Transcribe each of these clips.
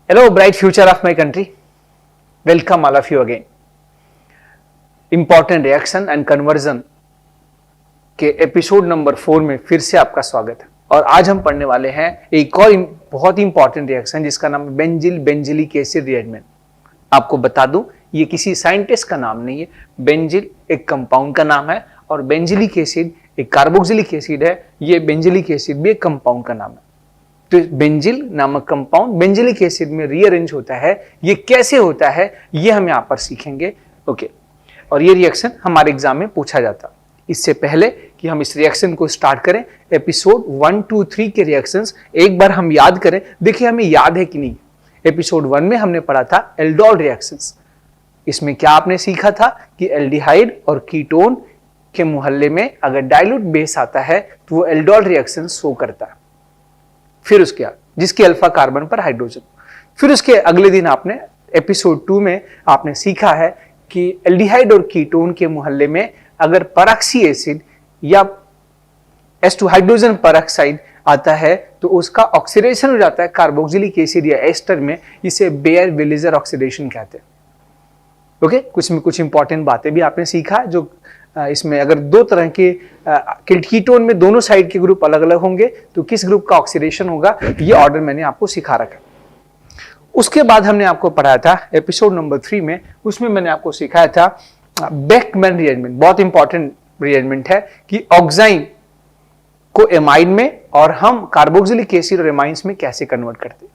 Hello, bright future of my country. Welcome all of you again. Important reaction and conversion के episode number 4 में फिर से आपका स्वागत है। और आज हम पढ़ने वाले हैं एक और बहुत ही इंपॉर्टेंट रिएक्शन जिसका नाम है बेंजिल बेंजिलिक एसिड रिएक्शन। आपको बता दूं, ये किसी साइंटिस्ट का नाम नहीं है। बेंजिल एक कंपाउंड का नाम है और बेंजिलिक एसिड एक कार्बोक्सिलिक एसिड है। ये बेंजिलिक एसिड भी एक कंपाउंड का नाम है। तो बेंजिल नामक कंपाउंड बेंजिलिक एसिड में रीअरेंज होता है। ये कैसे होता है ये हम यहाँ पर सीखेंगे। ओके, और ये रिएक्शन हमारे एग्जाम में पूछा जाता। इससे पहले कि हम इस रिएक्शन को स्टार्ट करें, एपिसोड 1, 2, 3 के रिएक्शंस एक बार हम याद करें। देखिए हमें याद है कि नहीं। एपिसोड 1 में हमने पढ़ा था एल्डोल रिएक्शंस। इसमें क्या आपने सीखा था कि एल्डिहाइड और कीटोन के मोहल्ले में अगर डाइल्यूट बेस आता है तो वो एल्डोल रिएक्शन शो करता है। फिर उसके बाद जिसके अल्फा कार्बन पर हाइड्रोजन। फिर उसके अगले दिन आपने एपिसोड 2 में आपने सीखा है कि एल्डिहाइड और कीटोन के मोहल्ले में अगर परऑक्सी एसिड या S2 हाइड्रोजन परऑक्साइड आता है तो उसका ऑक्सीडेशन हो जाता है कार्बोक्सिलिक एसिड या एस्टर में। इसे बेयर विलेजर ऑक्सीडेशन कहते हैं। ओके, कुछ में कुछ इंपॉर्टेंट बातें भी आपने सीखा। जो इसमें अगर दो तरह के कीटोन में दोनों साइड के ग्रुप अलग अलग होंगे तो किस ग्रुप का ऑक्सीडेशन होगा, ये ऑर्डर मैंने आपको सिखा रखा। उसके बाद हमने आपको पढ़ाया था एपिसोड नंबर 3 में, उसमें मैंने आपको सिखाया था बेकमैन रिएरेंजमेंट। बहुत इंपॉर्टेंट रिएरेंजमेंट है कि ऑक्साइन को एमाइन में और हम कार्बोक्सिलिक एसिड और एमाइंस में कैसे कन्वर्ट करते हैं।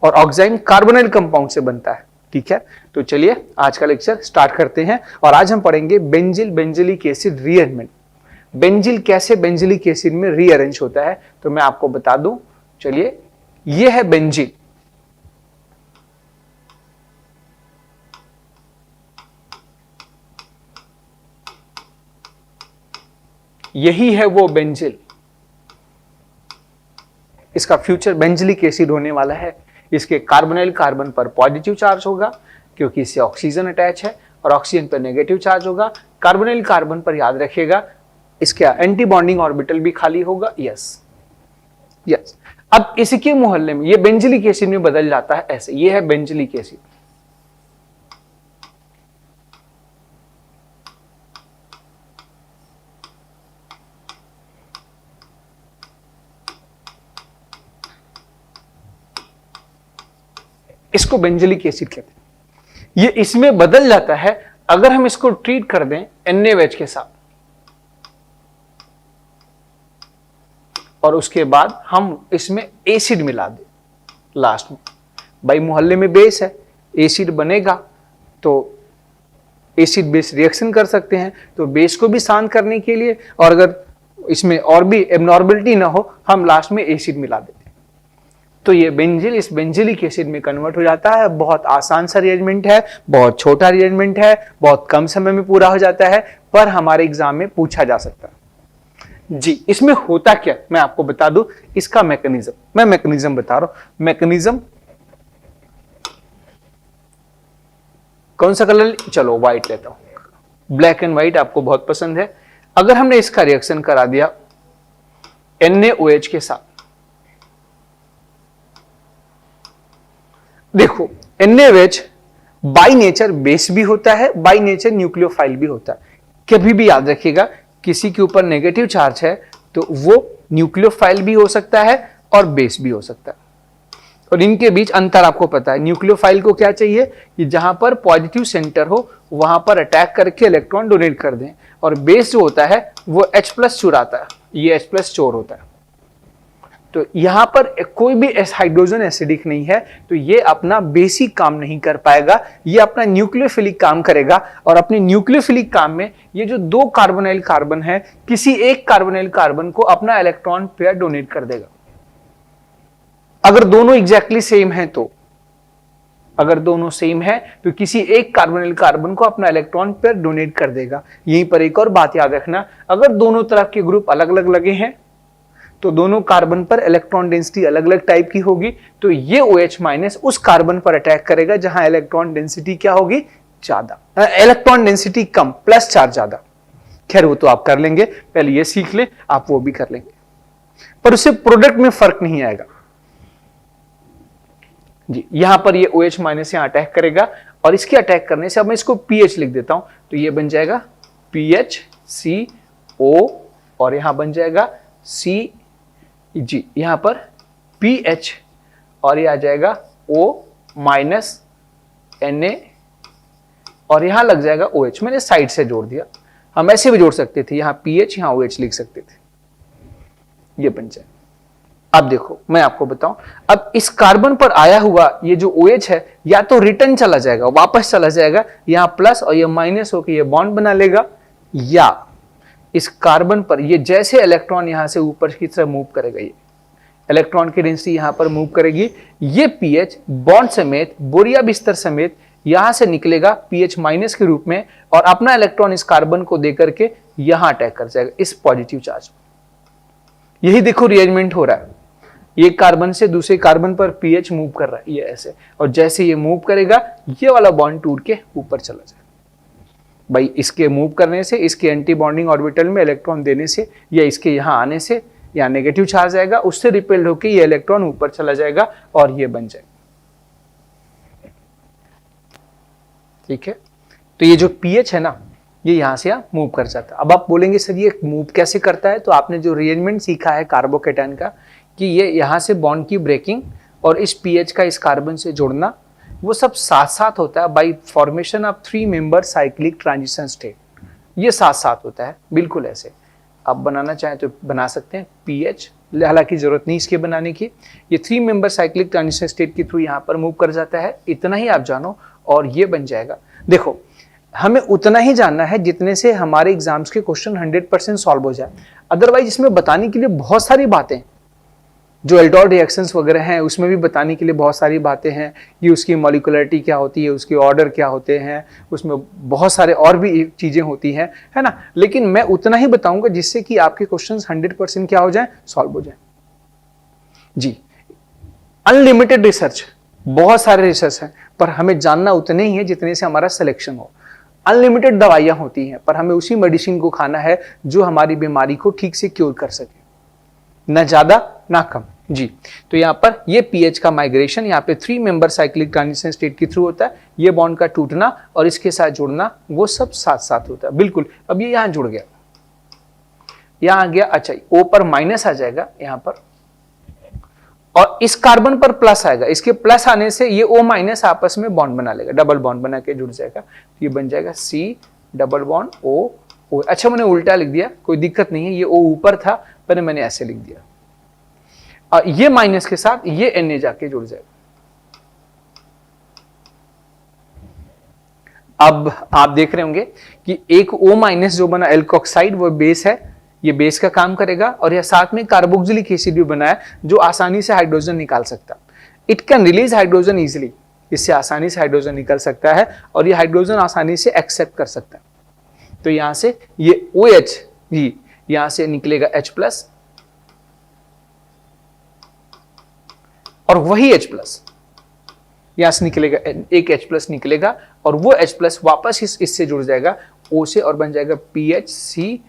और ऑक्साइन कार्बोनाइल कंपाउंड से बनता है। ठीक है, तो चलिए आज का लेक्चर स्टार्ट करते हैं। और आज हम पढ़ेंगे benzyl benzylic acid rearrangement. Benzyl कैसे बेंजिलिक एसिड में रीअरेंज होता है तो मैं आपको बता दूं। चलिए, ये है बेंजिल। यही है वो बेंजिल। इसका फ्यूचर बेंजिलिक एसिड होने वाला है। इसके कार्बोनाइल कार्बन पर पॉजिटिव चार्ज होगा क्योंकि इससे ऑक्सीजन अटैच है और ऑक्सीजन पर नेगेटिव चार्ज होगा। कार्बोनाइल कार्बन पर याद रखिएगा इसका एंटी बॉन्डिंग ऑर्बिटल भी खाली होगा। यस। अब इसके मोहल्ले में ये बेंजिलिक एसिड में बदल जाता है ऐसे। ये है बेंजिलिक एसिड। इसको बेंजिलिक एसिड कहते हैं। ये इसमें बदल जाता है अगर हम इसको ट्रीट कर दें NaOH के साथ और उसके बाद हम इसमें एसिड मिला दें लास्ट में। भाई मोहल्ले में बेस है, एसिड बनेगा तो एसिड बेस रिएक्शन कर सकते हैं। तो बेस को भी शांत करने के लिए और अगर इसमें और भी एबनॉर्मलिटी ना हो हम लास्ट में एसिड मिला देते हैं। तो ये बेंजिल इस बेंजिलिक एसिड में कन्वर्ट हो जाता है। बहुत आसान सा रिएरेंजमेंट है, बहुत छोटा रिएरेंजमेंट है, बहुत कम समय में पूरा हो जाता है, पर हमारे एग्जाम में पूछा जा सकता है। जी, इसमें होता क्या मैं आपको बता दूं। इसका मैकेनिज्म मैं मैकेनिज्म बता रहा हूं। मैकेनिज्म कौन सा कलर, चलो व्हाइट लेता हूं। ब्लैक एंड व्हाइट आपको बहुत पसंद है। अगर हमने इसका रिएक्शन करा दिया NaOH के साथ, देखो NaOH बाई नेचर बेस भी होता है, बाई नेचर न्यूक्लियोफाइल भी होता है। कभी भी याद रखिएगा किसी के ऊपर नेगेटिव चार्ज है तो वो न्यूक्लियोफाइल भी हो सकता है और बेस भी हो सकता है। और इनके बीच अंतर आपको पता है। न्यूक्लियोफाइल को क्या चाहिए कि जहां पर पॉजिटिव सेंटर हो वहां पर अटैक करके इलेक्ट्रॉन डोनेट कर दें। और बेस जो होता है वो H+ चुराता है, ये H+ स्टोर होता है। तो यहां पर कोई भी हाइड्रोजन एसिडिक नहीं है तो ये अपना बेसिक काम नहीं कर पाएगा, ये अपना न्यूक्लियोफिलिक काम करेगा। और अपने न्यूक्लियोफिलिक काम में ये जो दो कार्बोनाइल कार्बन है किसी एक कार्बोनाइल कार्बन को अपना इलेक्ट्रॉन पेयर डोनेट कर देगा। अगर दोनों एग्जैक्टली सेम है तो, अगर दोनों सेम है तो किसी एक कार्बोनाइल कार्बन को अपना इलेक्ट्रॉन पेयर डोनेट कर देगा। यहीं पर एक और बात याद रखना, अगर दोनों तरफ के ग्रुप अलग अलग लगे हैं तो दोनों कार्बन पर इलेक्ट्रॉन डेंसिटी अलग अलग टाइप की होगी। तो ये OH- उस कार्बन पर अटैक करेगा जहां इलेक्ट्रॉन डेंसिटी क्या होगी, ज्यादा, इलेक्ट्रॉन डेंसिटी कम, प्लस चार्ज ज्यादा। खैर वो तो आप कर लेंगे, पहले ये सीख ले, आप वो भी कर लेंगे, पर उससे प्रोडक्ट में फर्क नहीं आएगा। जी, यहां पर ये OH माइनस यहां अटैक करेगा और इसके अटैक करने से अब मैं इसको पीएच लिख देता हूं, तो ये बन जाएगा PHCO और यहां बन जाएगा C, जी यहां पर PH और ये आ जाएगा O माइनस Na और यहां लग जाएगा OH। मैंने साइड से जोड़ दिया, हम ऐसे भी जोड़ सकते थे, यहां PH यहां OH लिख सकते थे, ये बन जाए। अब देखो मैं आपको बताऊं, अब इस कार्बन पर आया हुआ ये जो OH है या तो रिटर्न चला जाएगा, वापस चला जाएगा, यहां प्लस और ये माइनस होकर ये बॉन्ड बना लेगा, या इस कार्बन पर ये जैसे इलेक्ट्रॉन यहां से ऊपर की तरफ मूव करेगा, ये इलेक्ट्रॉन की डेंसिटी यहां पर मूव करेगी, ये पीएच बॉन्ड समेत, बोरिया बिस्तर समेत यहां से निकलेगा पीएच माइनस के रूप में और अपना इलेक्ट्रॉन इस कार्बन को देकर के यहां अटैक कर जाएगा इस पॉजिटिव चार्ज। यही देखो रिअरेंजमेंट हो रहा है, एक कार्बन से दूसरे कार्बन पर पीएच मूव कर रहा है, ये ऐसे, और जैसे ये मूव करेगा ये वाला बॉन्ड टूट के ऊपर चला जाएगा। भाई इसके मूव करने से, इसके एंटी बॉन्डिंग ऑर्बिटल में इलेक्ट्रॉन देने से या इसके यहां आने से या नेगेटिव चार्ज आएगा, उससे रिपेल्ड होकर ये इलेक्ट्रॉन ऊपर चला जाएगा और ये बन जाएगा। ठीक है, तो ये जो पीएच है ना, ये यहां से यहां मूव कर जाता है। अब आप बोलेंगे सर ये मूव कैसे करता है, तो आपने जो रिअरेंजमेंट सीखा है कार्बोकेटायन का कि ये यहां से बॉन्ड की ब्रेकिंग और इस पीएच का इस कार्बन से जुड़ना, वो सब साथ साथ होता है bye formation of 3 member cyclic transition state. ये साथ साथ होता है, बिल्कुल ऐसे आप बनाना चाहें तो बना सकते हैं पीएच, हालांकि जरूरत नहीं इसके बनाने की। ये 3 मेंबर साइक्लिक ट्रांजिशन स्टेट के थ्रू यहाँ पर मूव कर जाता है, इतना ही आप जानो और ये बन जाएगा। देखो हमें उतना ही जानना है जितने से हमारे एग्जाम्स के क्वेश्चन 100% सॉल्व हो जाए, अदरवाइज इसमें बताने के लिए बहुत सारी बातें, जो एल्डोल रिएक्शंस वगैरह हैं उसमें भी बताने के लिए बहुत सारी बातें हैं कि उसकी मॉलिक्यूलरिटी क्या होती है, उसके ऑर्डर क्या होते हैं, उसमें बहुत सारे और भी चीजें होती हैं, है ना। लेकिन मैं उतना ही बताऊंगा जिससे कि आपके क्वेश्चंस 100% क्या हो जाए, सॉल्व हो जाए। जी, अनलिमिटेड रिसर्च, बहुत सारे रिसर्च हैं, पर हमें जानना उतने ही है जितने से हमारा सिलेक्शन हो। अनलिमिटेड दवाइयां होती हैं, पर हमें उसी मेडिसिन को खाना है जो हमारी बीमारी को ठीक से क्योर कर सके, ना ज्यादा ना कम। जी, तो यहां पर ये पीएच का माइग्रेशन यहाँ पे 3 मेंबर साइक्लिक ट्रांजिशन स्टेट के थ्रू होता है, ये बॉन्ड का टूटना और इसके साथ जुड़ना, वो सब साथ साथ होता है। बिल्कुल, अब ये यहां जुड़ गया, यहां आ गया, अच्छा O पर माइनस आ जाएगा यहां पर, और इस कार्बन पर प्लस आएगा, इसके प्लस आने से ये O माइनस आपस में बॉन्ड बना लेगा, डबल बॉन्ड बना के जुड़ जाएगा, ये बन जाएगा C double bond O O। अच्छा मैंने उल्टा लिख दिया, कोई दिक्कत नहीं है, ये O ऊपर था, पर मैंने ऐसे लिख दिया, और ये माइनस के साथ ये Na जाके जुड़ जाएगा। अब आप देख रहे होंगे कि एक O माइनस जो बना एल्कोक्साइड, वो बेस है, ये बेस का काम करेगा, और यह साथ में कार्बोक्सिलिक एसिड भी बना है जो आसानी से हाइड्रोजन निकाल सकता है। It can release hydrogen easily, इससे आसानी से हाइड्रोजन निकल सकता है और ये हाइड्रोजन आसानी से एक्सेप्ट कर सकता है। तो यहां से ये OH ही यहां से निकलेगा H+, और वही H+ यहां से निकलेगा, एक H+ निकलेगा और वो H+ वापस इससे जुड़ जाएगा O से और बन जाएगा PHCOH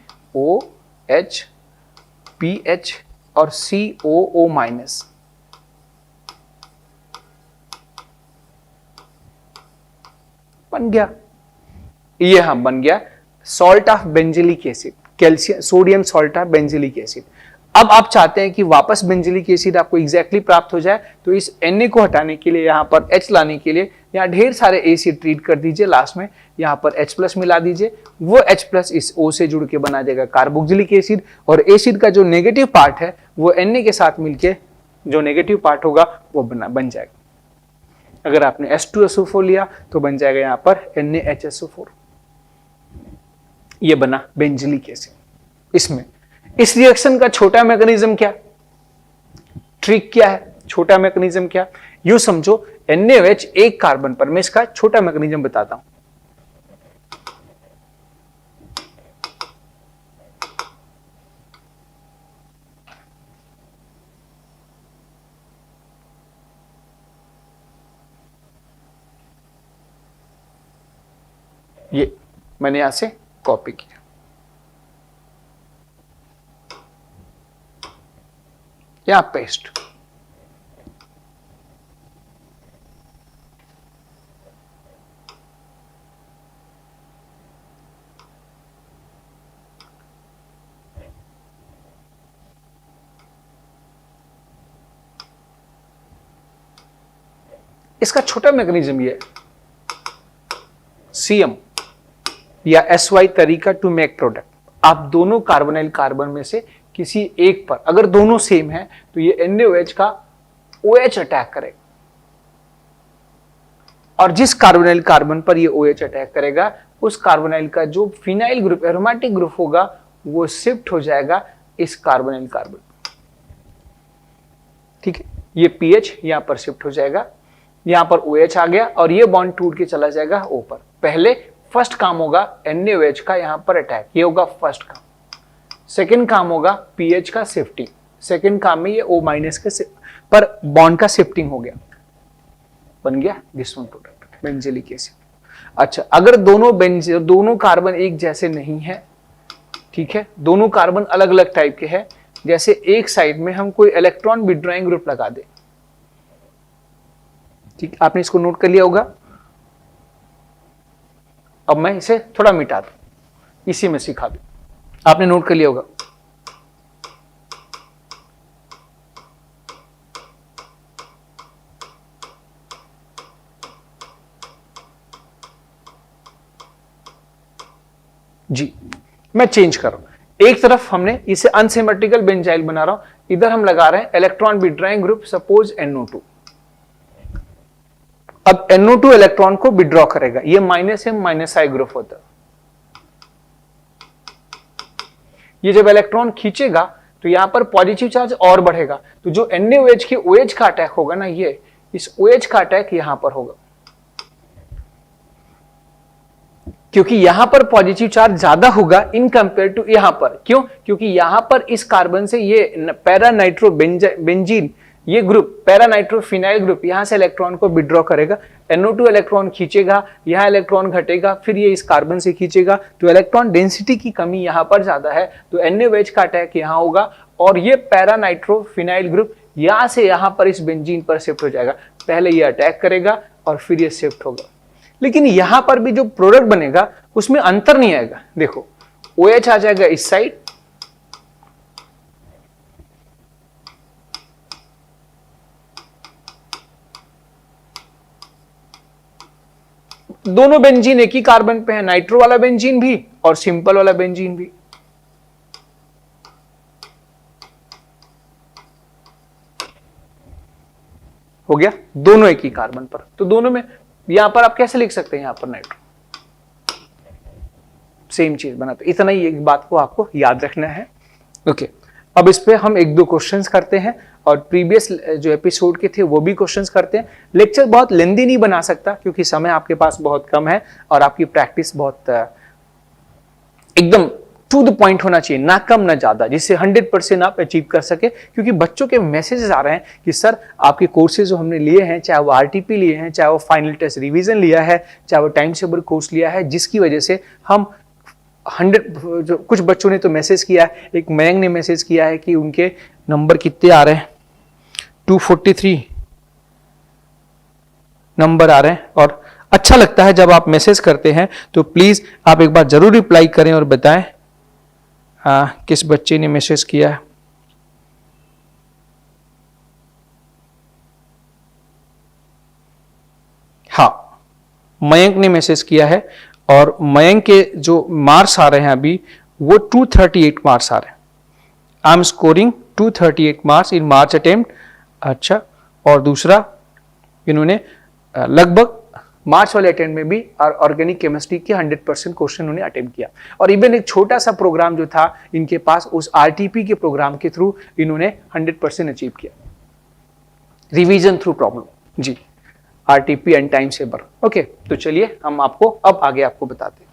PH और COO-। बन गया, ये हाँ बन गया salt of benzylic acid, calcium sodium salt of benzylic acid. अब आप चाहते हैं कि वापस बेंजिलिक एसिड आपको एग्जैक्टली प्राप्त हो जाए, तो इस Na को हटाने के लिए, यहाँ पर H लाने के लिए यहाँ ढेर सारे एसिड ट्रीट कर दीजिए, लास्ट में यहाँ पर H+ मिला दीजिए, वो H+ इस O से जुड़ के बना देगा कार्बोक्सिलिक एसिड, और एसिड का जो नेगेटिव पार्ट है वो Na के साथ मिलके जो नेगेटिव पार्ट होगा वो बन जाएगा। अगर आपने H2SO4 लिया तो बन जाएगा यहाँ पर NaHSO4, ये बना बेंजिलिक एसिड। इसमें इस रिएक्शन का छोटा मैकेनिज्म क्या, ट्रिक क्या है, छोटा मैकेनिज्म क्या, यूं समझो NaOH एक कार्बन पर, मैं इसका छोटा मैकेनिज्म बताता हूं। ये मैंने यहां से कॉपी किया, यहां पेस्ट, इसका छोटा मैकेनिज्म ये CM या SY तरीका टू मेक प्रोडक्ट। आप दोनों कार्बोनाइल कार्बन में से किसी एक पर, अगर दोनों सेम है तो ये NaOH का OH अटैक करेगा, और जिस कार्बोनाइल कार्बन पर ये OH अटैक करेगा उस कार्बोनाइल का जो फिनाइल ग्रुप, एरोमेटिक ग्रुप होगा, वो शिफ्ट हो जाएगा इस कार्बोनाइल कार्बन। ठीक है, ये pH यहां पर शिफ्ट हो जाएगा, यहां पर OH आ गया और ये बॉन्ड टूट के चला जाएगा O पर। पहले फर्स्ट काम होगा NaOH का यहां पर अटैक, ये होगा फर्स्ट काम। सेकंड काम होगा pH का शिफ्टिंग, सेकंड काम में ये O माइनस के पर बॉन्ड का शिफ्टिंग हो गया, बन गया this one product benzylic acid. अच्छा, अगर दोनों कार्बन एक जैसे नहीं है, ठीक है, दोनों कार्बन अलग अलग टाइप के हैं, जैसे एक साइड में हम कोई इलेक्ट्रॉन विड्रॉइंग ग्रुप लगा दे, ठीक, आपने इसको नोट कर लिया होगा। अब मैं इसे थोड़ा मिटा दूं, इसी में सिखा दूं, आपने नोट कर लिया होगा। जी, मैं चेंज कर रहा हूं, एक तरफ हमने इसे अनसिमेट्रिकल बेंजाइल बना रहा हूं, इधर हम लगा रहे हैं electron withdrawing group, suppose NO2। अब NO2 इलेक्ट्रॉन को विड्रॉ करेगा, ये -M-I ग्रुप होता है। ये जब इलेक्ट्रॉन खींचेगा तो यहां पर पॉजिटिव चार्ज और बढ़ेगा, तो जो NaOH के OH का अटैक होगा ना, ये इस OH का अटैक यहां पर होगा, क्योंकि यहां पर पॉजिटिव चार्ज ज्यादा होगा इन कंपेयर टू यहां पर। क्यों? क्योंकि यहां पर इस कार्बन से ये पैरा नाइट्रो बेंजीन, ये group para nitro phenyl group यहां से इलेक्ट्रॉन को विड्रॉ करेगा, NO2 इलेक्ट्रॉन खींचेगा, यहां इलेक्ट्रॉन घटेगा, फिर ये इस कार्बन से खींचेगा, तो इलेक्ट्रॉन डेंसिटी की कमी यहां पर ज्यादा है, तो NaOH का अटैक यहां होगा, और ये पैरा नाइट्रो फिनाइल ग्रुप यहां से यहां पर इस बेंजीन पर शिफ्ट हो जाएगा। पहले ये अटैक करेगा और फिर ये शिफ्ट होगा, लेकिन यहां पर भी जो प्रोडक्ट बनेगा उसमें अंतर नहीं आएगा। देखो, OH आ जाएगा इस साइड, दोनों बेंजीन एक ही कार्बन पे है, नाइट्रो वाला बेंजीन भी और सिंपल वाला बेंजीन भी। हो गया, दोनों एक ही कार्बन पर, तो दोनों में यहां पर आप कैसे लिख सकते हैं, यहां पर नाइट्रो सेम चीज बना, तो इतना ही एक बात को आपको याद रखना है। ओके, अब इस पे हम एक दो क्वेश्चंस करते हैं, और प्रीवियस जो एपिसोड के थे वो भी क्वेश्चंस करते हैं। लेक्चर बहुत लेंदी नहीं बना सकता क्योंकि समय आपके पास बहुत कम है, और आपकी प्रैक्टिस बहुत एकदम टू द पॉइंट होना चाहिए, ना कम ना ज्यादा, जिससे 100% आप अचीव कर सके। क्योंकि बच्चों के मैसेजेस आ रहे हैं कि सर आपके कोर्सेज जो हमने लिए हैं, चाहे वो RTP लिए हैं, चाहे वो फाइनल टेस्ट रिवीजन लिया है, चाहे वो टाइम सेवर कोर्स लिया है, जिसकी वजह से हम 100, जो कुछ बच्चों ने तो मैसेज किया है, एक मयंक ने मैसेज किया है कि उनके नंबर कितने आ रहे हैं, 243 नंबर आ रहे हैं। और अच्छा लगता है जब आप मैसेज करते हैं, तो प्लीज आप एक बार जरूर रिप्लाई करें और बताएं किस बच्चे ने मैसेज किया है। हाँ, मयंक ने मैसेज किया है, और मयंक के जो मार्क्स आ रहे हैं अभी वो 238 मार्क्स आ रहे हैं। I am scoring 238 marks in March attempt. अच्छा, और दूसरा इन्होंने लगभग मार्च वाले अटेम्प्ट में भी ऑर्गेनिक केमिस्ट्री के 100% क्वेश्चन उन्होंने अटेम्प्ट किया, और इवन एक छोटा सा प्रोग्राम जो था इनके पास, उस RTP के प्रोग्राम के थ्रू इन्होंने 100% अचीव किया, रिवीजन थ्रू प्रॉब्लम। जी, RTP and time saver. Okay, तो चलिए हम आपको अब आगे आपको बताते हैं।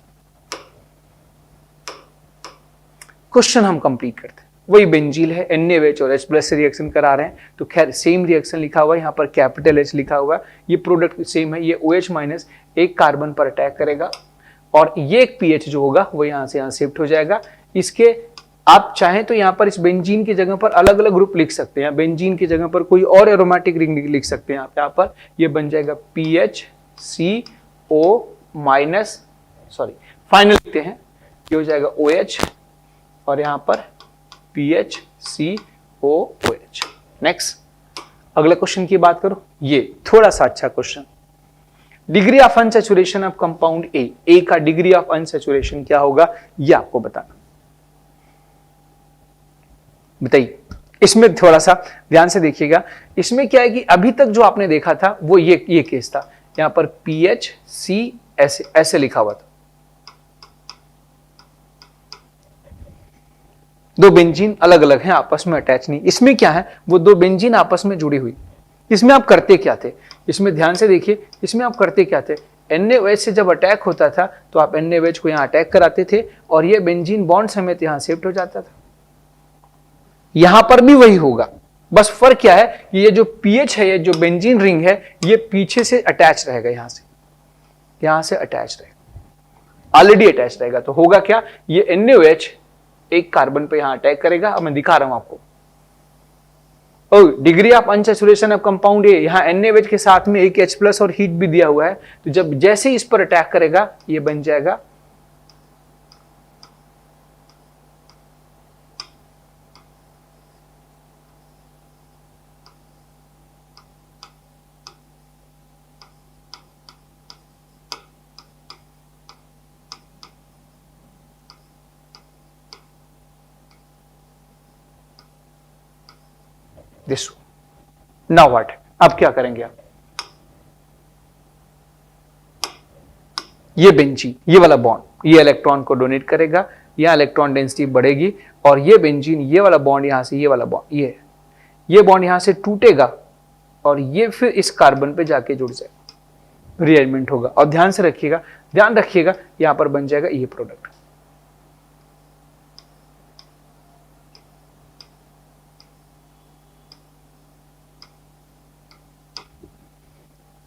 क्वेश्चन हम कंप्लीट करते हैं, वही बेंजील है, NaOH और H+ से रिएक्शन करा रहे हैं, तो खैर सेम रिएक्शन लिखा हुआ है, यहाँ पर कैपिटल H लिखा हुआ है, ये प्रोडक्ट सेम है, ये OH माइनस एक कार्बन पर अटैक करेगा, और ये एक pH जो होगा वो यहाँ से यहाँ शिफ्ट हो जाएगा। इसके आप चाहें तो यहाँ पर इस बेंजीन की जगह पर अलग अलग ग्रुप लिख सकते हैं, बेंजीन की जगह पर कोई और एरोमेटिक रिंग लिख सकते हैं। यहाँ पर ये बन जाएगा PHCO माइनस, सॉरी फाइनल लिखते हैं, ये हो जाएगा OH, और यहाँ पर PHCOOH। नेक्स्ट, अगले क्वेश्चन की बात करो, ये थोड़ा सा अच्छा question, degree of unsaturation of compound A का डिग्री ऑफ अनसैचुरेशन क्या होगा ये आपको बताना। बताइए, इसमें थोड़ा सा ध्यान से देखिएगा। इसमें क्या है कि अभी तक जो आपने देखा था वो ये केस था, यहां पर पीएच सी ऐसे लिखा हुआ था, दो बेंजीन अलग अलग हैं, आपस में अटैच नहीं। इसमें क्या है, वो दो बेंजीन आपस में जुड़ी हुई। इसमें आप करते क्या थे, इसमें ध्यान से देखिए, इसमें आप करते क्या थे, NaOH से जब अटैक होता था तो आप NaOH को यहां अटैक कराते थे और ये बेंजीन बॉन्ड समेत यहां शिफ्ट हो जाता था। यहां पर भी वही होगा, बस फर्क क्या है कि ये जो पीएच है, ये जो बेंजीन रिंग है, ये पीछे से अटैच रहेगा, यहां से अटैच रहेगा, ऑलरेडी अटैच रहेगा। तो होगा क्या, ये NaOH एक कार्बन पे यहां अटैक करेगा। अब मैं दिखा रहा हूं आपको, degree of unsaturation of compound A, यहां NaOH के साथ में एक H+ और हीट भी दिया हुआ है। तो जब जैसे इस पर अटैक करेगा ये बन जाएगा दिस। नाउ व्हाट, अब क्या करेंगे आप, ये बेंजीन, ये वाला बॉन्ड ये इलेक्ट्रॉन को डोनेट करेगा, यहां इलेक्ट्रॉन डेंसिटी बढ़ेगी और ये बेंजीन, ये वाला बॉन्ड यहां से, ये वाला बॉन्ड, ये बॉन्ड यहां से टूटेगा और ये फिर इस कार्बन पे जाके जुड़ जाएगा, रीअरेंजमेंट होगा। और ध्यान से रखिएगा, ध्यान रखिएगा, यहां पर बन जाएगा ये प्रोडक्ट।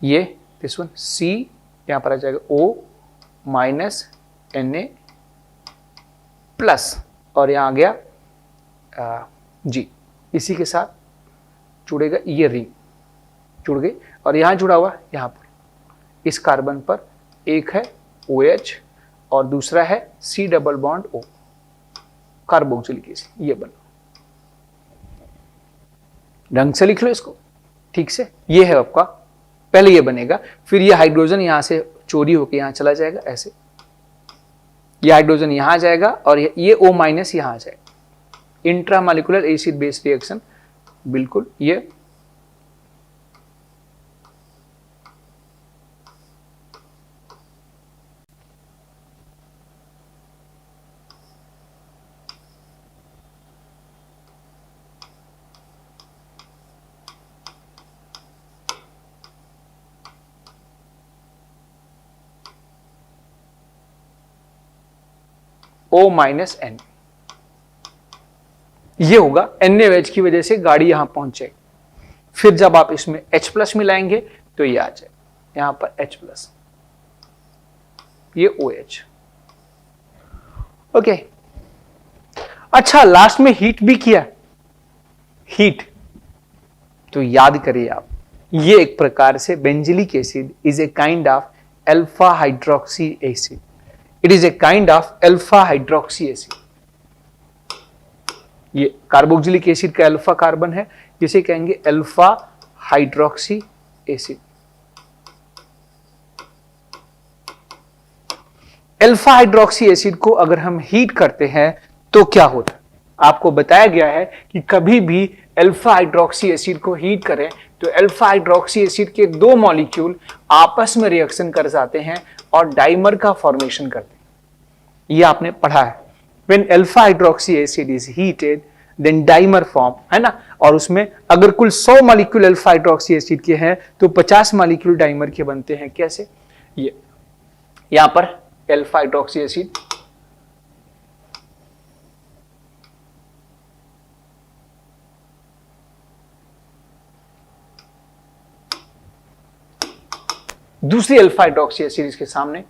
ये दिस वन सी, यहां पर आ जाएगा O माइनस Na प्लस, और यहां आ गया G, इसी के साथ जुड़ेगा ये रिंग, जुड़ गई। और यहां जुड़ा हुआ, यहां पर इस कार्बन पर एक है OH और दूसरा है C double bond O, carboxylic acid. ये बना, ढंग से लिख लो इसको ठीक से। ये है आपका, पहले ये बनेगा, फिर ये हाइड्रोजन यहां से चोरी होकर यहां चला जाएगा, ऐसे ये हाइड्रोजन यहां आ जाएगा और ये O माइनस यहां आ जाएगा। इंट्रामॉलिक्यूलर एसिड बेस रिएक्शन, बिल्कुल ये O माइनस N, ये होगा NaOH की वजह से गाड़ी यहां पहुंचे। फिर जब आप इसमें H+ मिलाएंगे तो ये आ जाए, यहां पर H+, ये OH। ओके, अच्छा लास्ट में हीट भी किया, हीट तो याद करिए आप, ये एक प्रकार से benzylic acid is a kind of alpha hydroxy acid, it is a kind of alpha hydroxy acid. ये कार्बोक्सिलिक एसिड का अल्फा कार्बन है, जिसे कहेंगे alpha hydroxy acid. Alpha hydroxy acid को अगर हम हीट करते हैं तो क्या होता है, आपको बताया गया है कि कभी भी अल्फा हाइड्रोक्सी एसिड को हीट करें तो अल्फा हाइड्रोक्सी एसिड के दो मॉलिक्यूल आपस में रिएक्शन कर जाते हैं और डाइमर का फॉर्मेशन करते हैं। ये आपने पढ़ा है, when alpha hydroxy acid is heated then dimer form, है ना। और उसमें अगर कुल 100 मॉलिक्यूल अल्फा हाइड्रोक्सी एसिड के हैं तो 50 मॉलिक्यूल डाइमर के बनते हैं। कैसे, ये यहां पर अल्फा हाइड्रोक्सी एसिड, दूसरी अल्फा हाइड्रोक्सी एसिड इसके सामने,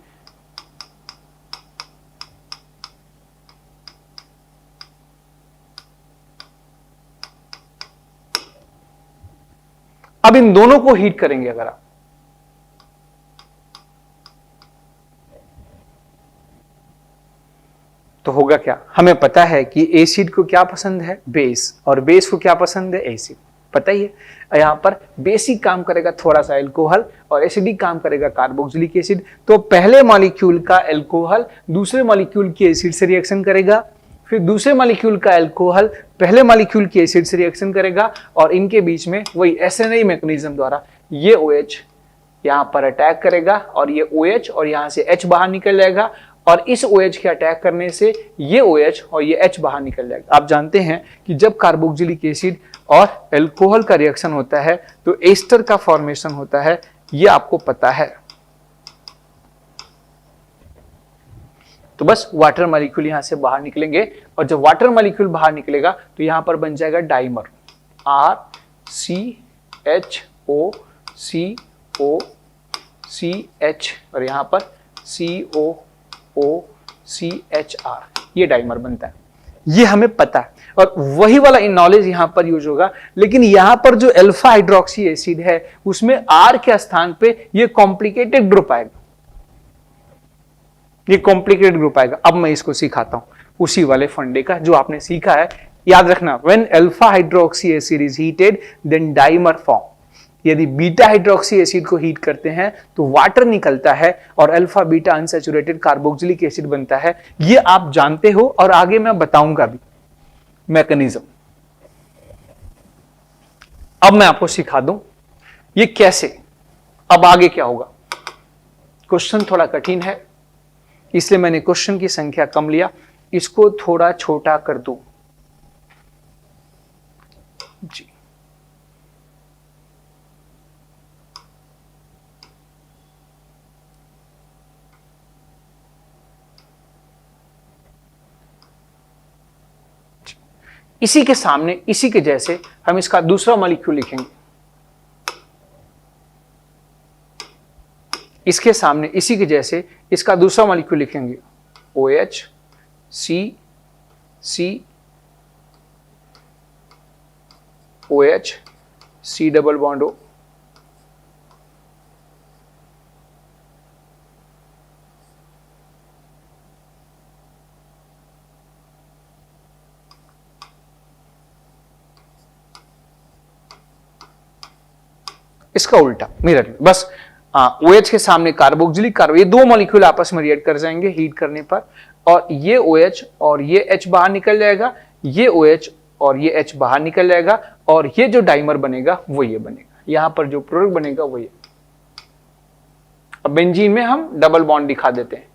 अब इन दोनों को हीट करेंगे अगर आप, तो होगा क्या, हमें पता है कि एसिड को क्या पसंद है, बेस, और बेस को क्या पसंद है, एसिड। पता ही है। यहाँ पर बेसिक काम करेगा थोड़ा सा एल्कोहल और एसिडिक काम करेगा कार्बोक्सिलिक एसिड। तो पहले मॉलिक्यूल का एल्कोहल दूसरे मॉलिक्यूल की एसिड से रिएक्शन करेगा, फिर दूसरे मॉलिक्यूल का एल्कोहल पहले मॉलिक्यूल की एसिड से रिएक्शन करेगा और इनके बीच में वही एसएनआई मैकेनिज्म द्वारा ये OH यहाँ पर अटैक करेगा और ये OH और यहाँ से H बाहर निकल जाएगा और इस OH के अटैक करने से ये OH और ये H बाहर निकल जाएगा। आप जानते हैं कि जब कार्बोक्सिलिक एसिड और एल्कोहल का रिएक्शन होता है तो एस्टर का फॉर्मेशन होता है, ये आपको पता है। तो बस वाटर मॉलिक्यूल यहां से बाहर निकलेंगे और जब वाटर मॉलिक्यूल बाहर निकलेगा तो यहां पर बन जाएगा डाइमर RCHOCOCH और यहां पर COOCHR, ये डाइमर बनता है, ये हमें पता है और वही वाला नॉलेज यहां पर यूज होगा। लेकिन यहां पर जो अल्फा हाइड्रोक्सी एसिड है उसमें R के स्थान पे ये कॉम्प्लिकेटेड ग्रुप आएगा, ये कॉम्प्लिकेटेड ग्रुप आएगा। अब मैं इसको सिखाता हूं उसी वाले फंडे का जो आपने सीखा है, याद रखना। When alpha hydroxy acid is heated then dimer form. यदि बीटा हाइड्रोक्सी एसिड को हीट करते हैं तो वाटर निकलता है और alpha beta unsaturated carboxylic acid बनता है। ये आप जानते हो और आगे मैं बताऊंगा भी मैकेनिज्म। अब मैं आपको सिखा दूं ये कैसे, अब आगे क्या होगा। क्वेश्चन थोड़ा कठिन है इसलिए मैंने क्वेश्चन की संख्या कम लिया, इसको थोड़ा छोटा कर दूं जी। इसी के सामने इसी के जैसे हम इसका दूसरा मॉलिक्यूल लिखेंगे, इसके सामने इसी के जैसे इसका दूसरा मॉलिक्यूल लिखेंगे OH OH C double bond O। इसका उल्टा मिरर, बस OH के सामने कार्बोक्सिलिक कार्बो, ये दो मॉलिक्यूल आपस में रिएक्ट कर जाएंगे हीट करने पर और ये OH और ये H बाहर निकल जाएगा, ये OH और ये H बाहर निकल जाएगा और ये जो डाइमर बनेगा वो ये बनेगा। यहां पर जो प्रोडक्ट बनेगा वो ये। अब बेंजीन में हम डबल बॉन्ड दिखा देते हैं।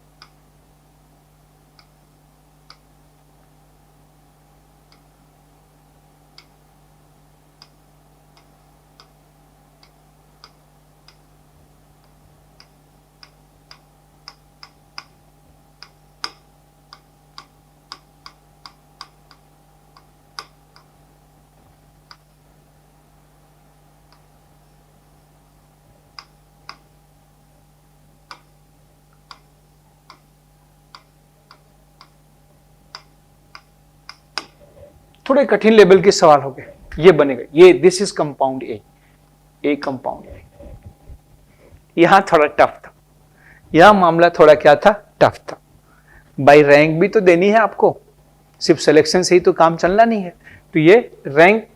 थोड़े कठिन लेवल के सवाल हो गए। ये बनेगा, ये this is compound A compound A. यहां थोड़ा टफ था, यह मामला थोड़ा क्या था, टफ था। बाई रैंक भी तो देनी है आपको, सिर्फ सिलेक्शन से ही तो काम चलना नहीं है। तो ये रैंक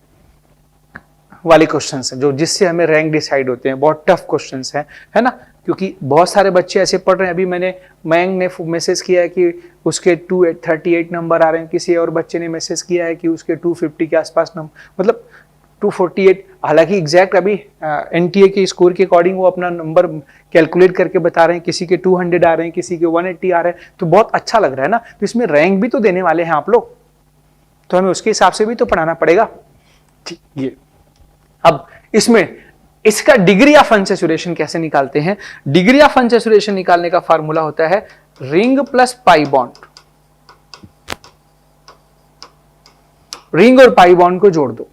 वाले क्वेश्चंस हैं जो जिससे हमें रैंक डिसाइड होते हैं, बहुत टफ क्वेश्चंस हैं, है ना। क्योंकि बहुत सारे बच्चे ऐसे पढ़ रहे हैं। अभी मयंक ने मैसेज किया है कि उसके 238 नंबर आ रहे हैं, किसी और बच्चे ने मैसेज किया है कि उसके 250 के आसपास नंबर, मतलब 248। हालांकि एग्जैक्ट अभी एनटीए के स्कोर के अकॉर्डिंग वो अपना नंबर कैलकुलेट करके बता रहे हैं, किसी के 200 आ रहे हैं, किसी के 180 आ रहे हैं, तो बहुत अच्छा लग रहा है ना। तो इसमें रैंक भी तो देने वाले हैं आप लोग, तो हमें उसके हिसाब से भी तो पढ़ाना पड़ेगा। ठीक, ये अब इसमें इसका डिग्री ऑफ अनसैचुरेशन कैसे निकालते हैं। डिग्री ऑफ अनसैचुरेशन निकालने का फार्मूला होता है ring plus pi bond. Ring और पाई बॉन्ड को जोड़ दो।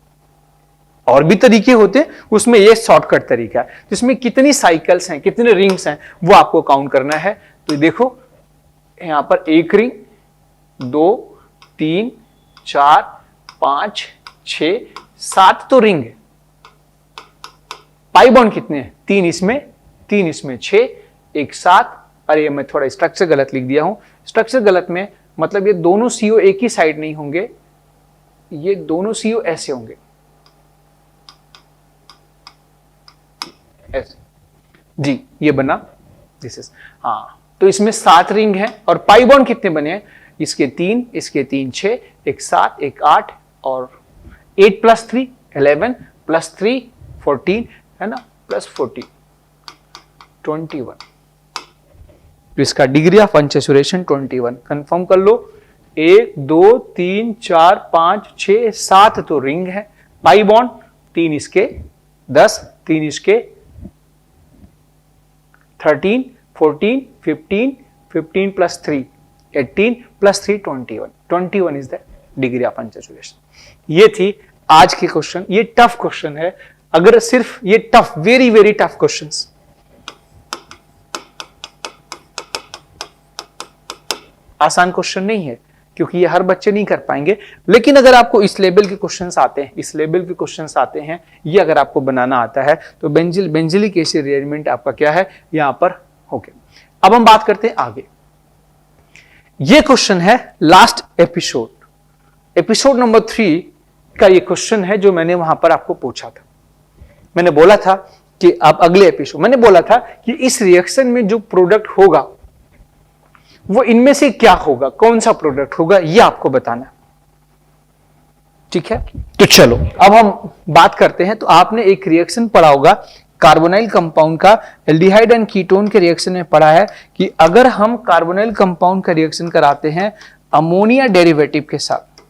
और भी तरीके होते हैं, उसमें यह शॉर्टकट तरीका है। जिसमें कितनी साइकिल्स हैं, कितने रिंग्स हैं, वो आपको काउंट करना है। तो देखो यहां पर 1 रिंग, 2, 3, 4, 5, 6, 7 तो रिंग है। पाई बॉन्ड कितने हैं, 3 इसमें, 3 इसमें, 6, 1 7। अरे मैं थोड़ा स्ट्रक्चर गलत लिख दिया हूं। स्ट्रक्चर गलत में मतलब ये दोनों CO एक ही साइड नहीं होंगे, ये दोनों CO ऐसे होंगे। ऐसे जी, ये बना दिस इज, हाँ, तो इसमें 7 रिंग है और पाई बॉन्ड कितने बने हैं, इसके 3, इसके 3 6, एक 7, एक 8 और 8 + 3 11 + 3 14 है ना, +14 21। तो इसका डिग्री ऑफ अनसैचुरेशन 21 कंफर्म कर लो। 1 2 3 4 5 6 7 तो रिंग है, पाई बॉन्ड 3 इसके 10, 3 इसके 13 14 15 15 + 3 18 + 3 21 21 is the degree of unsaturation. ये थी आज के क्वेश्चन। ये टफ क्वेश्चन है, अगर सिर्फ ये tough, very very tough questions, आसान क्वेश्चन नहीं है क्योंकि ये हर बच्चे नहीं कर पाएंगे। लेकिन अगर आपको इस लेवल के क्वेश्चंस आते हैं, इस लेवल के क्वेश्चंस आते हैं, ये अगर आपको बनाना आता है तो बेंजिलिक एसिड रिअरेंजमेंट आपका क्या है यहां पर हो गया। अब हम बात करते हैं आगे। ये क्वेश्चन है लास्ट एपिसोड नंबर 3 का ये क्वेश्चन है जो मैंने वहां पर आपको पूछा था। मैंने बोला था कि अब अगले एपिसोड, मैंने बोला था कि इस रिएक्शन में जो प्रोडक्ट होगा वो इनमें से क्या होगा, कौन सा प्रोडक्ट होगा, ये आपको बताना। ठीक है, तो चलो अब हम बात करते हैं। तो आपने एक रिएक्शन पढ़ा होगा कार्बोनाइल कंपाउंड का, एल्डिहाइड एंड कीटोन के रिएक्शन में पढ़ा है कि अगर हम कार्बोनाइल कंपाउंड का रिएक्शन कराते हैं अमोनिया डेरिवेटिव के साथ,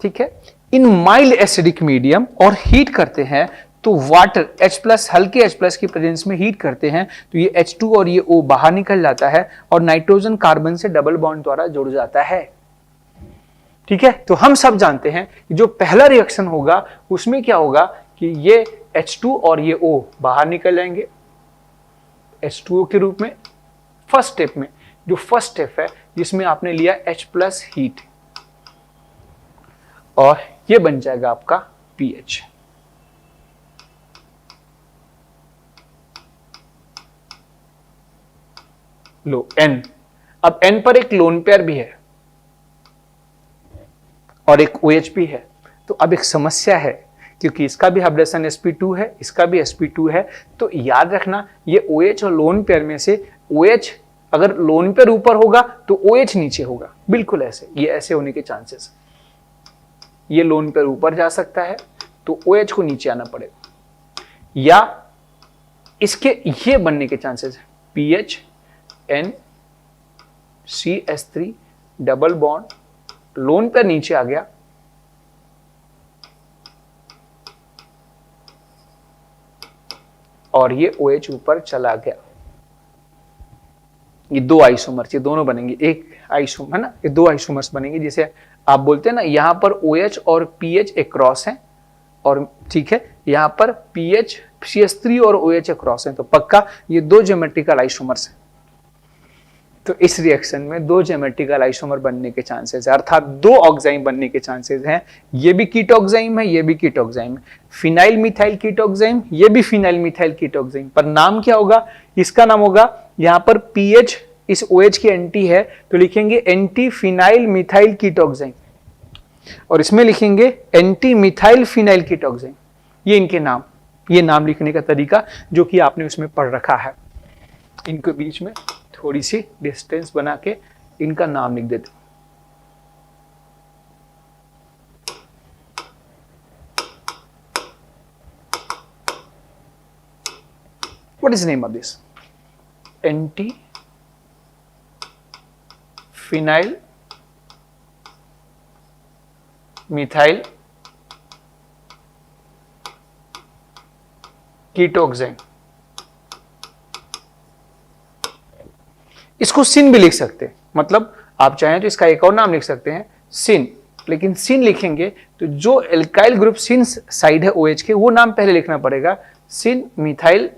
ठीक है, इन माइल्ड एसिडिक मीडियम और हीट करते हैं तो वाटर H+, हल्के H+ की प्रेजेंस में हीट करते हैं तो ये H2 और ये O बाहर निकल जाता है और नाइट्रोजन कार्बन से डबल बॉन्ड द्वारा जुड़ जाता है। ठीक है, तो हम सब जानते हैं कि जो पहला रिएक्शन होगा उसमें क्या होगा कि ये H2 और ये O बाहर निकल जाएंगे H2O के रूप में। फर्स्ट स्टेप में, जो फर्स्ट स्टेप है जिसमें आपने लिया H+ हीट और ये बन जाएगा आपका pH। लो N, अब N पर एक लोन पेयर भी है और एक OH भी है। तो अब एक समस्या है क्योंकि इसका भी हाइब्रिडेशन sp2 है, इसका भी sp2 है, तो याद रखना ये OH और लोन पेयर में से OH अगर लोन पेयर ऊपर होगा तो OH नीचे होगा, बिल्कुल ऐसे, ये ऐसे होने के चांसेस। ये लोन पेयर ऊपर जा सकता है तो OH को नीचे आना पड़ेगा, या इसके ये बनने के चांसेस है pH N CH3 double bond, lone pair नीचे आ गया और ये OH ऊपर चला गया। ये दो आइसोमर्स, ये दोनों बनेंगे, एक आइसोमर है ना, ये दो आइसोमर्स बनेंगे। जिसे आप बोलते हैं ना, यहां पर OH और pH एक क्रॉस है और ठीक है, यहां पर pH CH3 और OH एक क्रॉस है, तो पक्का ये दो ज्योमेट्रिकल आइसोमर्स हैं। तो इस रिएक्शन में दो ज्योमेट्रिकल आइसोमर बनने के चांसेस है, अर्थात दो ऑक्साइम बनने के चांसेस हैं। ये भी कीटोक्साइम है, ये भी कीटोक्साइम है, फिनाइल मिथाइल कीटोक्साइम, ये भी फिनाइल मिथाइल कीटोक्साइम। पर नाम क्या होगा इसका? नाम होगा, यहां पर पीएच इस OH की एंटी है तो लिखेंगे एंटी फिनाइल मिथाइल कीटोक्साइम, और इसमें लिखेंगे एंटी मिथाइल फिनाइल कीटोक्साइम। ये इनके नाम, ये नाम लिखने का तरीका जो कि आपने उसमें पढ़ रखा है। इनके बीच में थोड़ी सी डिस्टेंस बना के इनका नाम लिख देते। What is the name of this? Anti phenyl methyl कीटोक्साइम। इसको सिन भी लिख सकते हैं, मतलब आप चाहें तो इसका एक और नाम लिख सकते हैं सिन, लेकिन सिन लिखेंगे तो जो एल्काइल ग्रुप सिन साइड है OH के, वो नाम पहले लिखना पड़ेगा, सिन मिथाइल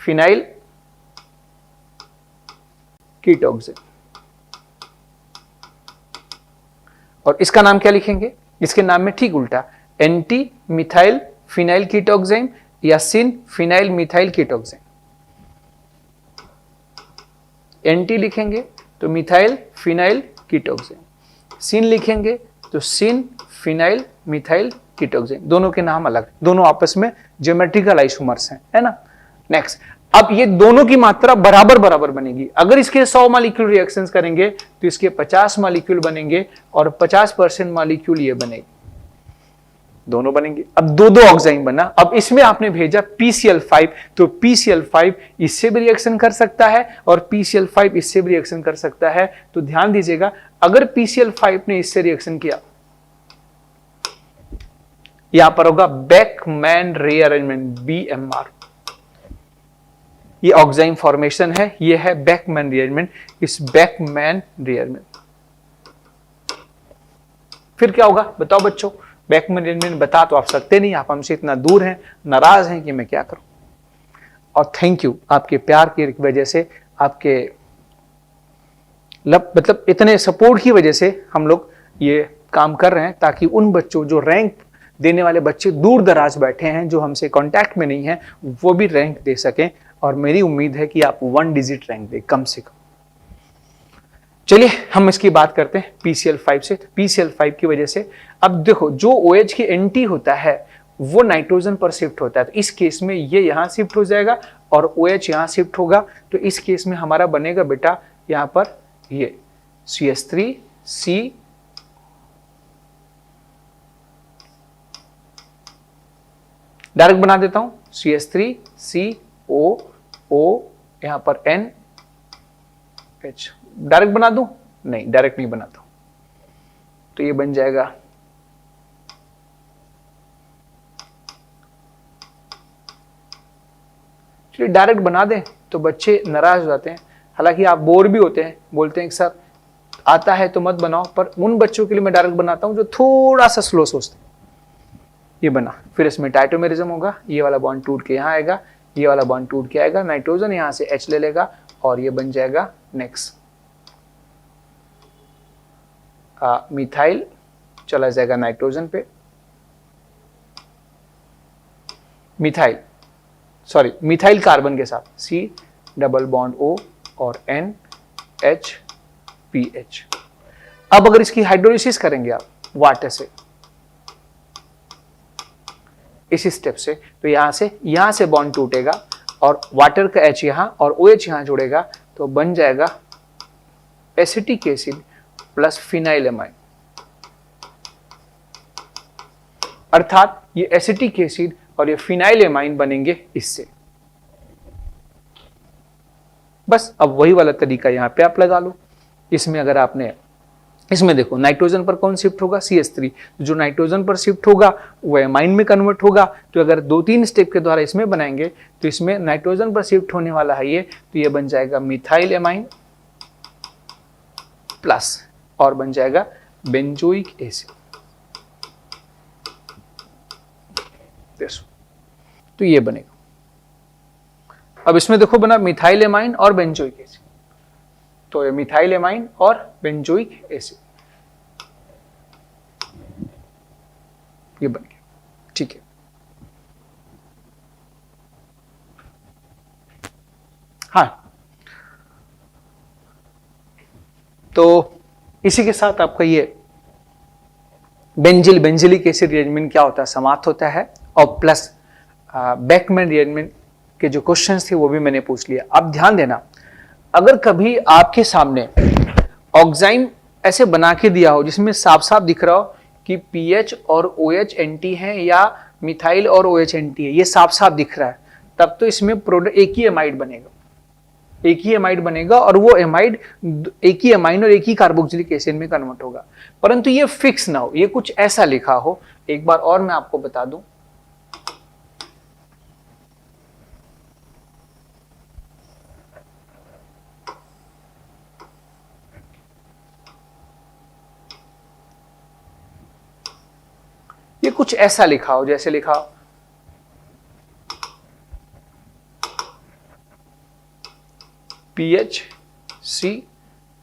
फिनाइल कीटोक्साइम। और इसका नाम क्या लिखेंगे? इसके नाम में ठीक उल्टा, एंटी मिथाइल फिनाइल कीटोक्साइम या सिन फिनाइल मिथाइल कीटोक्साइम। एंटी लिखेंगे तो मिथाइल फिनाइल कीटोक्साइम, सिन लिखेंगे तो सिन फिनाइल मिथाइल कीटोक्सेन, दोनों के नाम अलग, दोनों आपस में ज्योमेट्रिकल आइसोमर्स हैं, है ना। नेक्स्ट, अब ये दोनों की मात्रा बराबर बराबर बनेगी। अगर इसके 100 मॉलिक्यूल रिएक्शंस करेंगे तो इसके 50 मॉलिक्यूल बनेंगे और 50% मॉलिक्यूल ये बनेगी, दोनों बनेंगे। अब दो दो ऑक्साइन बना। अब इसमें आपने भेजा PCl5, तो PCl5 इससे भी रिएक्शन कर सकता है और PCl5 इससे भी रिएक्शन कर सकता है। तो ध्यान दीजिएगा, अगर PCl5 ने इससे रिएक्शन किया, यहां पर होगा बैकमैन रीअरेंजमेंट, BMR। ये ऑक्साइन फॉर्मेशन है, ये है बैकमैन रीअरेंजमेंट, इस बैकमैन रीअरेंजमेंट। फिर क्या होगा बताओ बच्चों? बैकमैन रीअरेंजमेंट बता तो आप सकते नहीं, आप हमसे इतना दूर हैं, नाराज हैं कि मैं क्या करूं। और थैंक यू, आपके प्यार की वजह से, आपके मतलब इतने सपोर्ट की वजह से हम लोग ये काम कर रहे हैं, ताकि उन बच्चों, जो रैंक देने वाले बच्चे दूर दराज बैठे हैं, जो हमसे कांटेक्ट में नहीं है, वो भी रैंक दे सकें। और मेरी उम्मीद है कि आप 1 डिजिट रैंक दे कम से कम। चलिए हम इसकी बात करते हैं PCl5 से। PCl5 की वजह से अब देखो, जो OH की एंटी होता है वो नाइट्रोजन पर शिफ्ट होता है, तो इस केस में ये यहां शिफ्ट हो जाएगा और OH यहां शिफ्ट होगा। तो इस केस में हमारा बनेगा बेटा यहां पर ये CH3C, डायरेक्ट बना देता हूं, CH3COO, यहां पर NH। डायरेक्ट बना दूं? नहीं, डायरेक्ट नहीं बनाता हूं। तो ये बन जाएगा चलिए डायरेक्ट बना दें तो बच्चे नाराज हो जाते हैं, हालांकि आप बोर भी होते हैं, बोलते हैं कि सर आता है तो मत बनाओ, पर उन बच्चों के लिए मैं डायरेक्ट बनाता हूं जो थोड़ा सा स्लो सोचते हैं। ये बना, फिर इसमें टाइटोमेरिज्म होगा, ये वाला बॉन्ड टूट के यहां आएगा, ये वाला बॉन्ड टूट के आएगा, नाइट्रोजन यहां से H ले लेगा और ये बन जाएगा नेक्स्ट मिथाइल, चला जाएगा नाइट्रोजन पे, मिथाइल मिथाइल कार्बन के साथ C डबल बॉन्ड O और NH-PH। अब अगर इसकी हाइड्रोलिसिस करेंगे आप वाटर से, इस स्टेप से, तो यहां से बॉन्ड टूटेगा और वाटर का H यहां और OH यहां जुड़ेगा, तो बन जाएगा एसिटिक एसिड प्लस फिनाइलएमाइन। अर्थात ये एसिटिक एसिड और ये फिनाइलएमाइन बनेंगे इससे। बस अब वही वाला तरीका यहां पे आप लगा लो। इसमें अगर आपने, इसमें देखो नाइट्रोजन पर कौन शिफ्ट होगा? CH3। जो नाइट्रोजन पर शिफ्ट होगा वो एमाइन में कन्वर्ट होगा। तो अगर 2-3 स्टेप के द्वारा इसमें बनाएंगे तो इसमें नाइट्रोजन पर शिफ्ट होने वाला है ये, तो ये बन जाएगा मिथाइल एमाइन प्लस और बन जाएगा बेंजोइक एसिड। तो ये बनेगा। अब इसमें देखो बना मिथाइल एमाइन और बेंजोइक एसिड, तो ये मिथाइल एमाइन और बेंजोइक एसिड ये बन गया। ठीक है, हाँ, तो इसी के साथ आपका ये बेंजिलिक एसिड रिएरेंजमेंट क्या होता है समाप्त होता है। और प्लस बैकमैन रिएरेंजमेंट के जो क्वेश्चंस थे वो भी मैंने पूछ लिया। अब ध्यान देना, अगर कभी आपके सामने ऑक्साइन ऐसे बना के दिया हो जिसमें साफ साफ दिख रहा हो कि पीएच और OH एंटी है या मिथाइल और OH एंटी है, ये साफ साफ दिख रहा है, तब तो इसमें प्रोडक्ट एक ही एमाइड बनेगा, एक ही एमाइड बनेगा और वो एमाइड एक ही एमाइन और एक ही कार्बोक्सिलिक एसिड में कन्वर्ट होगा। परंतु ये फिक्स ना हो, ये कुछ ऐसा लिखा हो। एक बार और मैं आपको बता दूं, ये कुछ ऐसा लिखा हो, जैसे लिखा हो PHC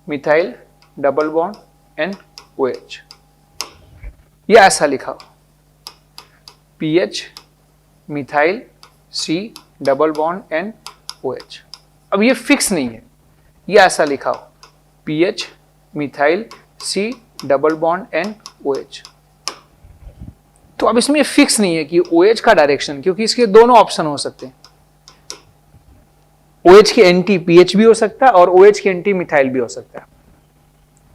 methyl double bond NOH, ये ऐसा लिखा हो PH methyl C double bond NOH। अब ये फिक्स नहीं है, ये ऐसा लिखा हो PH methyl C double bond NOH, तो अब इसमें फिक्स नहीं है कि OH का डायरेक्शन, क्योंकि इसके दोनों ऑप्शन हो सकते हैं। OH की एंटी पीएच भी हो सकता है और OH की एंटी मिथाइल भी हो सकता है।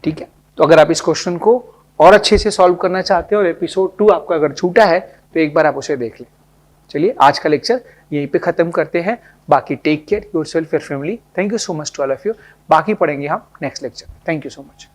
ठीक है, तो अगर आप इस क्वेश्चन को और अच्छे से सॉल्व करना चाहते हो और एपिसोड 2 आपका अगर छूटा है तो एक बार आप उसे देख लें। चलिए आज का लेक्चर यहीं पे खत्म करते हैं। बाकी take care yourself, your family. Thank you so much to all of you. बाकी पढ़ेंगे हम next lecture. Thank you so much.